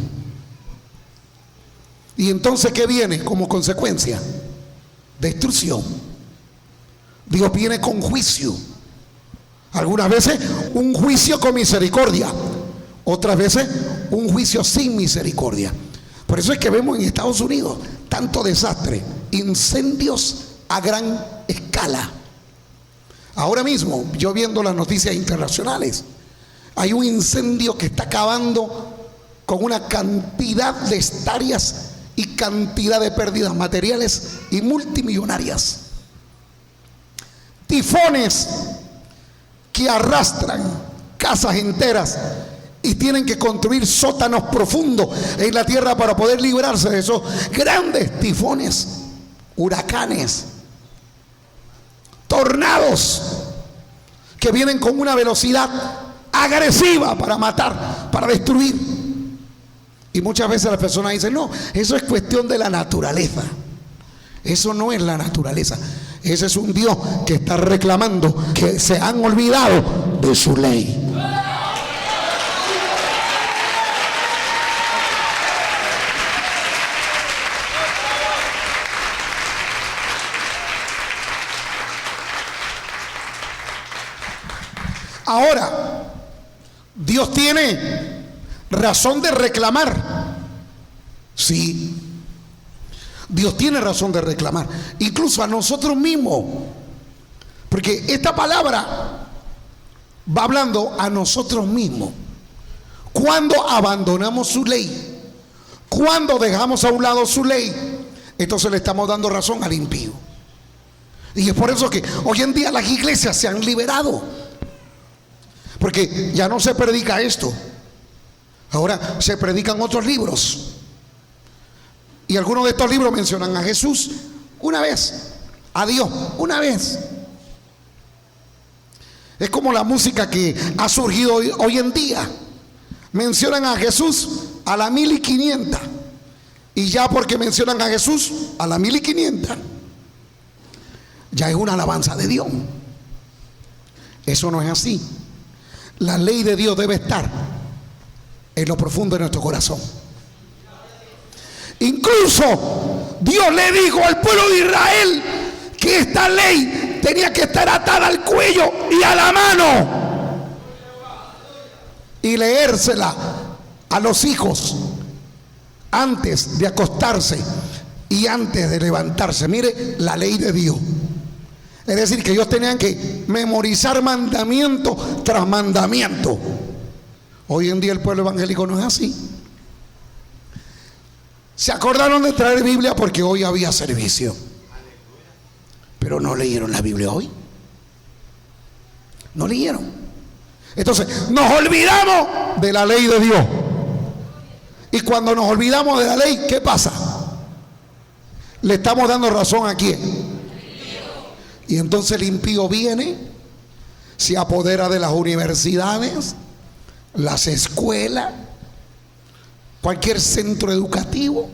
Y entonces, ¿qué viene como consecuencia? Destrucción. Dios viene con juicio. Algunas veces un juicio con misericordia, otras veces un juicio sin misericordia. Por eso es que vemos en Estados Unidos tanto desastre, incendios a gran escala. Ahora mismo, yo viendo las noticias internacionales, hay un incendio que está acabando con una cantidad de hectáreas y cantidad de pérdidas materiales y multimillonarias. Tifones que arrastran casas enteras y tienen que construir sótanos profundos en la tierra para poder librarse de esos grandes tifones, huracanes, tornados que vienen con una velocidad agresiva para matar, para destruir. Y muchas veces las personas dicen: no, eso es cuestión de la naturaleza. Eso no es la naturaleza. Ese es un Dios que está reclamando que se han olvidado de su ley. Ahora, Dios tiene razón de reclamar. Sí, Dios tiene razón de reclamar, incluso a nosotros mismos, porque esta palabra va hablando a nosotros mismos. Cuando abandonamos su ley, cuando dejamos a un lado su ley, entonces le estamos dando razón al impío. Y es por eso que hoy en día las iglesias se han liberado, porque ya no se predica esto, ahora se predican otros libros. Y algunos de estos libros mencionan a Jesús una vez, a Dios una vez. Es como la música que ha surgido hoy en día. Mencionan a Jesús a la 1500. Y ya porque mencionan a Jesús a la 1500, ya es una alabanza de Dios. Eso no es así. La ley de Dios debe estar en lo profundo de nuestro corazón. Incluso Dios le dijo al pueblo de Israel que esta ley tenía que estar atada al cuello y a la mano y leérsela a los hijos antes de acostarse y antes de levantarse. Mire la ley de Dios. Es decir, que ellos tenían que memorizar mandamiento tras mandamiento. Hoy en día el pueblo evangélico no es así. Se acordaron de traer Biblia porque hoy había servicio, pero no leyeron la Biblia hoy. No leyeron. Entonces nos olvidamos de la ley de Dios. Y cuando nos olvidamos de la ley, ¿qué pasa? Le estamos dando razón a quién. Y entonces el impío viene, se apodera de las universidades, las escuelas, cualquier centro educativo,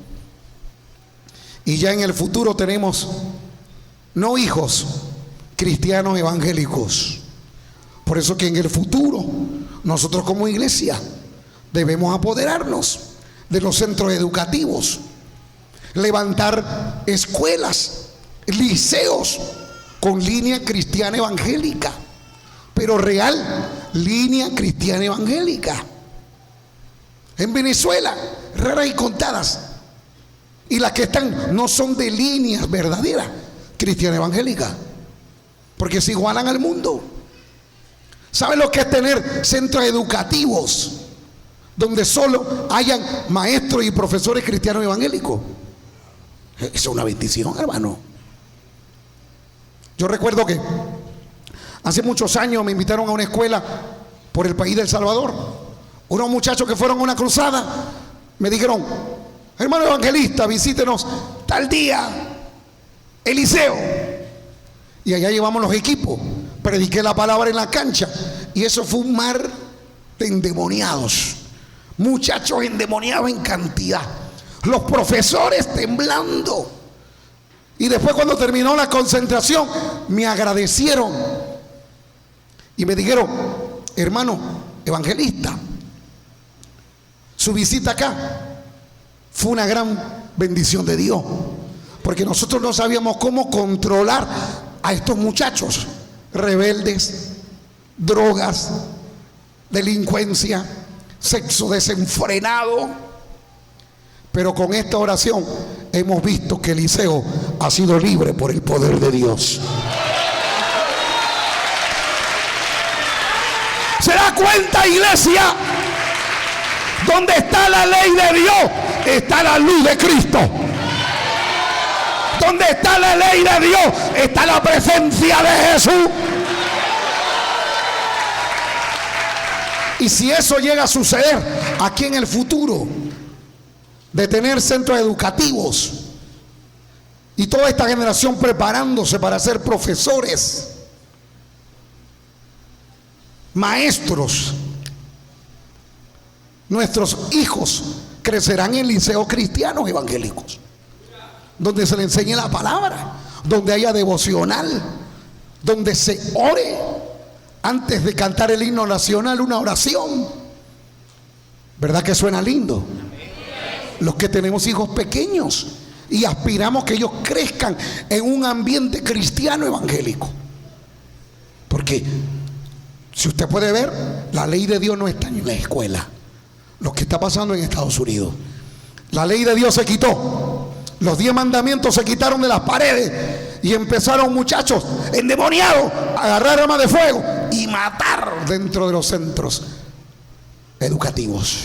y ya en el futuro tenemos no hijos cristianos evangélicos. Por eso que en el futuro nosotros como iglesia debemos apoderarnos de los centros educativos, levantar escuelas, liceos con línea cristiana evangélica, pero real, línea cristiana evangélica. En Venezuela, raras y contadas, y las que están no son de líneas verdaderas cristiana evangélica, porque se igualan al mundo. ¿Saben lo que es tener centros educativos donde solo hayan maestros y profesores cristianos evangélicos? Eso es una bendición, hermano. Yo recuerdo que hace muchos años me invitaron a una escuela por el país de El Salvador. Unos muchachos que fueron a una cruzada me dijeron: hermano evangelista, visítenos tal día el liceo. Y allá llevamos los equipos, prediqué la palabra en la cancha, y eso fue un mar de endemoniados, muchachos endemoniados en cantidad, los profesores temblando. Y después, cuando terminó la concentración, me agradecieron y me dijeron: hermano evangelista, su visita acá fue una gran bendición de Dios, porque nosotros no sabíamos cómo controlar a estos muchachos rebeldes, drogas, delincuencia, sexo desenfrenado. Pero con esta oración hemos visto que Eliseo ha sido libre por el poder de Dios. ¿Se da cuenta, iglesia? Donde está la ley de Dios, está la luz de Cristo. Donde está la ley de Dios, está la presencia de Jesús. Y si eso llega a suceder aquí en el futuro, de tener centros educativos y toda esta generación preparándose para ser profesores, maestros, nuestros hijos crecerán en liceos cristianos evangélicos, donde se le enseñe la palabra, donde haya devocional, donde se ore antes de cantar el himno nacional, una oración. ¿Verdad que suena lindo? Los que tenemos hijos pequeños y aspiramos que ellos crezcan en un ambiente cristiano evangélico, porque si usted puede ver, la ley de Dios no está en la escuela. Lo que está pasando en Estados Unidos, la ley de Dios se quitó, los 10 mandamientos se quitaron de las paredes y empezaron muchachos endemoniados a agarrar armas de fuego y matar dentro de los centros educativos,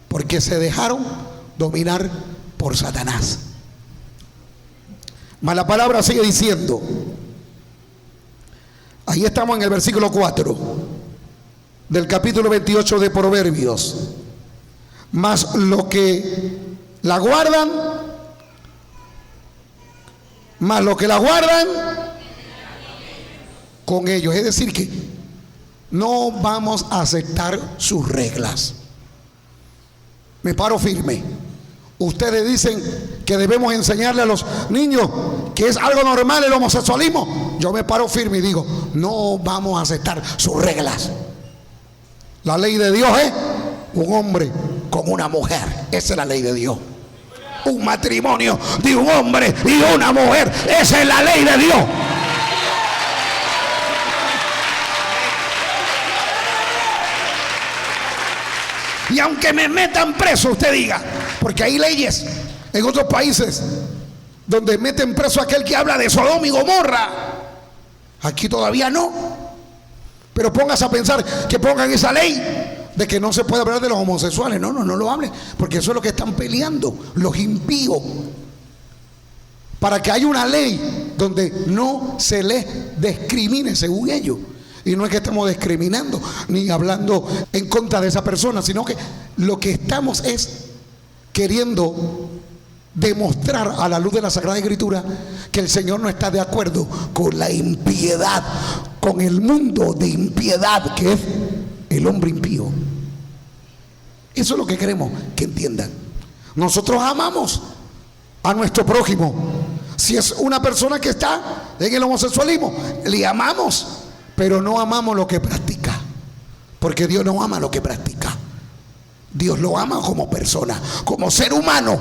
porque se dejaron dominar por Satanás. Mas la palabra sigue diciendo, ahí estamos en el versículo 4 del capítulo 28 de Proverbios: mas los que la guardan, con ellos. Es decir, que no vamos a aceptar sus reglas. Me paro firme. Ustedes dicen que debemos enseñarle a los niños que es algo normal el homosexualismo. Yo me paro firme y digo: no vamos a aceptar sus reglas. La ley de Dios es un hombre con una mujer. Esa es la ley de Dios. Un matrimonio de un hombre y una mujer. Esa es la ley de Dios. Y aunque me metan preso, usted diga, porque hay leyes en otros países donde meten preso a aquel que habla de Sodoma y Gomorra. Aquí todavía no. Pero póngase a pensar que pongan esa ley de que no se puede hablar de los homosexuales. No lo hablen, porque eso es lo que están peleando los impíos, para que haya una ley donde no se les discrimine según ellos. Y no es que estemos discriminando ni hablando en contra de esa persona, sino que lo que estamos es queriendo demostrar a la luz de la Sagrada Escritura que el Señor no está de acuerdo con la impiedad, con el mundo de impiedad que es el hombre impío. Eso es lo que queremos que entiendan. Nosotros amamos a nuestro prójimo. Si es una persona que está en el homosexualismo, le amamos, pero no amamos lo que practica, porque Dios no ama lo que practica. Dios lo ama como persona, como ser humano,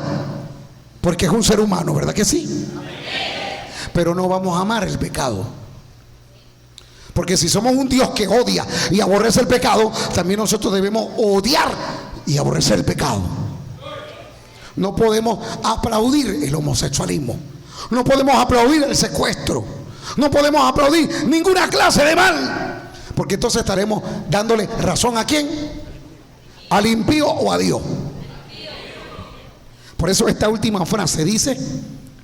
porque es un ser humano, ¿verdad que sí? Pero no vamos a amar el pecado, porque si somos un Dios que odia y aborrece el pecado, también nosotros debemos odiar y aborrecer el pecado. No podemos aplaudir el homosexualismo, no podemos aplaudir el secuestro, no podemos aplaudir ninguna clase de mal, porque entonces estaremos dándole razón ¿a quién? ¿Al impío o a Dios? Por eso esta última frase dice: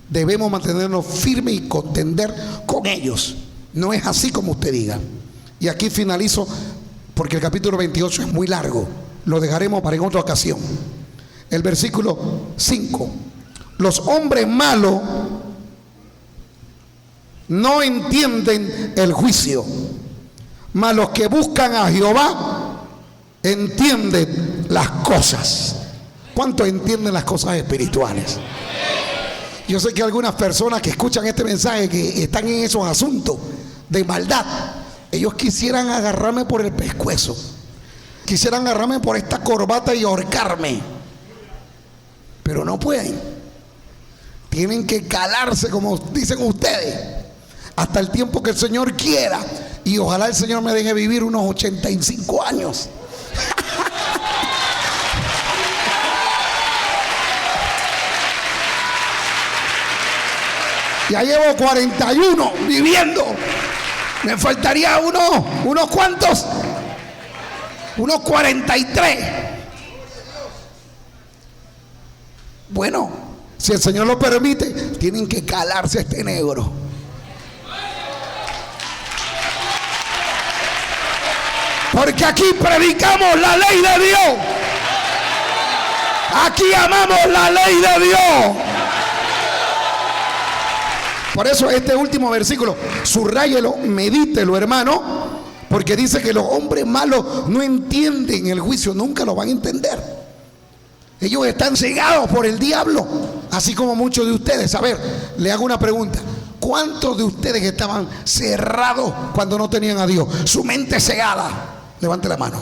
debemos mantenernos firmes y contender con ellos. No es así como usted diga. Y aquí finalizo, porque el capítulo 28 es muy largo, lo dejaremos para en otra ocasión. El versículo 5: los hombres malos no entienden el juicio, mas los que buscan a Jehová entienden las cosas. ¿Cuántos entienden las cosas espirituales? Yo sé que algunas personas que escuchan este mensaje, que están en esos asuntos de maldad, ellos quisieran agarrarme por el pescuezo, quisieran agarrarme por esta corbata y ahorcarme, pero no pueden. Tienen que calarse, como dicen ustedes, hasta el tiempo que el Señor quiera, y ojalá el Señor me deje vivir unos 85 años. Ya llevo 41 viviendo. Me faltaría unos cuantos, unos 43. Bueno, si el Señor lo permite, tienen que calarse este negro. Porque aquí predicamos la ley de Dios. Aquí amamos la ley de Dios. Por eso este último versículo, subráyelo, medítelo, hermano, porque dice que los hombres malos no entienden el juicio, nunca lo van a entender. Ellos están cegados por el diablo, así como muchos de ustedes. A ver, le hago una pregunta: ¿cuántos de ustedes estaban cerrados cuando no tenían a Dios? Su mente cegada. Levante la mano.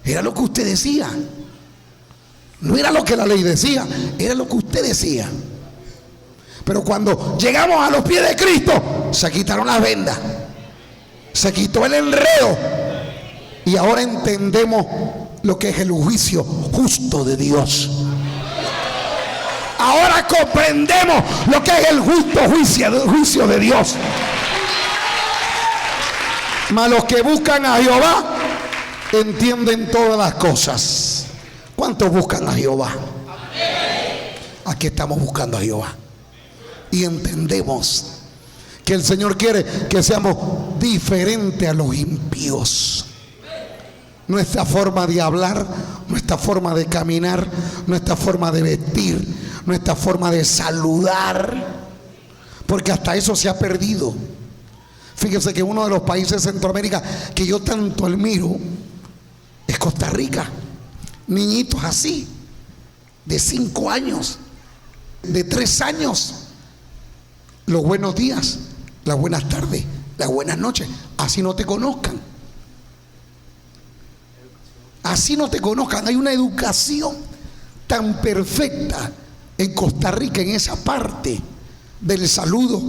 Era lo que usted decía. No era lo que la ley decía, era lo que usted decía. Pero cuando llegamos a los pies de Cristo, se quitaron las vendas, se quitó el enredo, y ahora entendemos lo que es el juicio justo de Dios. Ahora comprendemos lo que es el justo juicio de Dios. Mas los que buscan a Jehová entienden todas las cosas. ¿Cuántos buscan a Jehová? Aquí estamos buscando a Jehová. Y entendemos que el Señor quiere que seamos diferentes a los impíos. Nuestra forma de hablar, nuestra forma de caminar, nuestra forma de vestir, nuestra forma de saludar, porque hasta eso se ha perdido. Fíjense que uno de los países de Centroamérica que yo tanto admiro es Costa Rica. Niñitos así, de 5 años, de 3 años, los buenos días, las buenas tardes, las buenas noches, así no te conozcan. Así no te conozcan. Hay una educación tan perfecta en Costa Rica, en esa parte del saludo,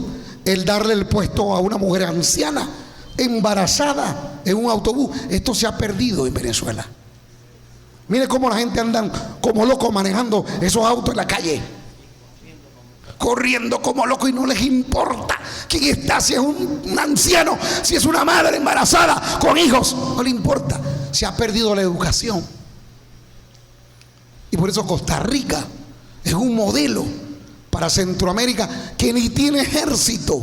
el darle el puesto a una mujer anciana, embarazada, en un autobús. Esto se ha perdido en Venezuela. Mire cómo la gente anda como loco manejando esos autos en la calle, corriendo como loco, y no les importa quién está, si es un anciano, si es una madre embarazada con hijos, no le importa. Se ha perdido la educación. Y por eso Costa Rica es un modelo para Centroamérica, que ni tiene ejército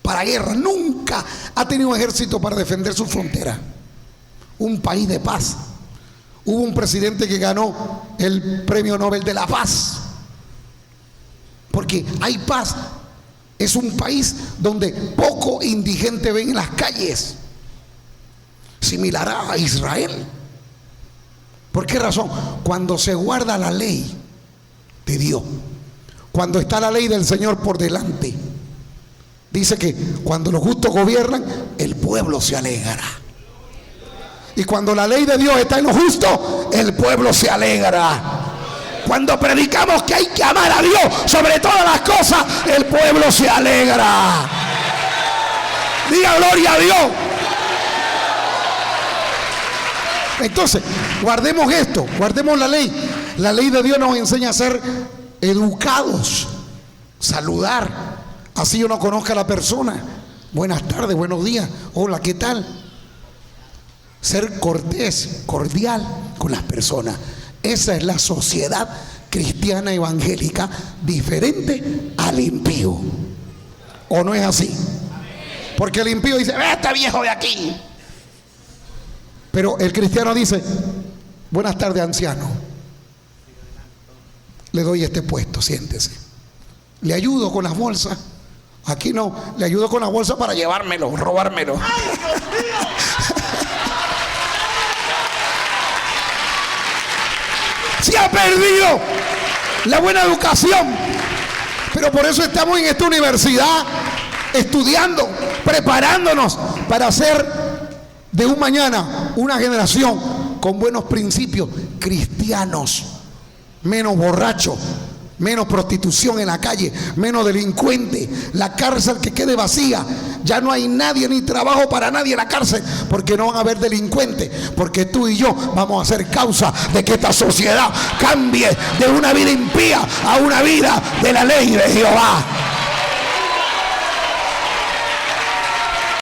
para guerra, nunca ha tenido ejército para defender su frontera. Un país de paz, Hubo un presidente que ganó el Premio Nobel de la Paz, porque hay paz. Es un país donde poco indigente ven en las calles, similar a Israel. ¿Por qué razón? Cuando se guarda la ley de Dios, cuando está la ley del Señor por delante, dice que cuando los justos gobiernan, el pueblo se alegrará. Y cuando la ley de Dios está en lo justo, el pueblo se alegra. Cuando predicamos que hay que amar a Dios sobre todas las cosas, el pueblo se alegra. Diga gloria a Dios. Entonces, guardemos esto, guardemos la ley. La ley de Dios nos enseña a ser educados, saludar, así uno conozca a la persona. Buenas tardes, buenos días, hola, ¿qué tal? Ser cortés, cordial con las personas. Esa es la sociedad cristiana evangélica, diferente al impío. ¿O no es así? Porque el impío dice, este viejo de aquí. Pero el cristiano dice, buenas tardes, anciano. Le doy este puesto, siéntese. Le ayudo con las bolsas. Aquí no, le ayudo con la bolsa para llevármelo, robármelo. ¡Ay, Dios mío! Se ha perdido la buena educación. Pero por eso estamos en esta universidad estudiando, preparándonos para hacer de un mañana una generación con buenos principios cristianos, menos borrachos, menos prostitución en la calle, menos delincuente, la cárcel que quede vacía. Ya no hay nadie ni trabajo para nadie en la cárcel, porque no van a haber delincuentes, porque tú y yo vamos a ser causa de que esta sociedad cambie de una vida impía a una vida de la ley de Jehová.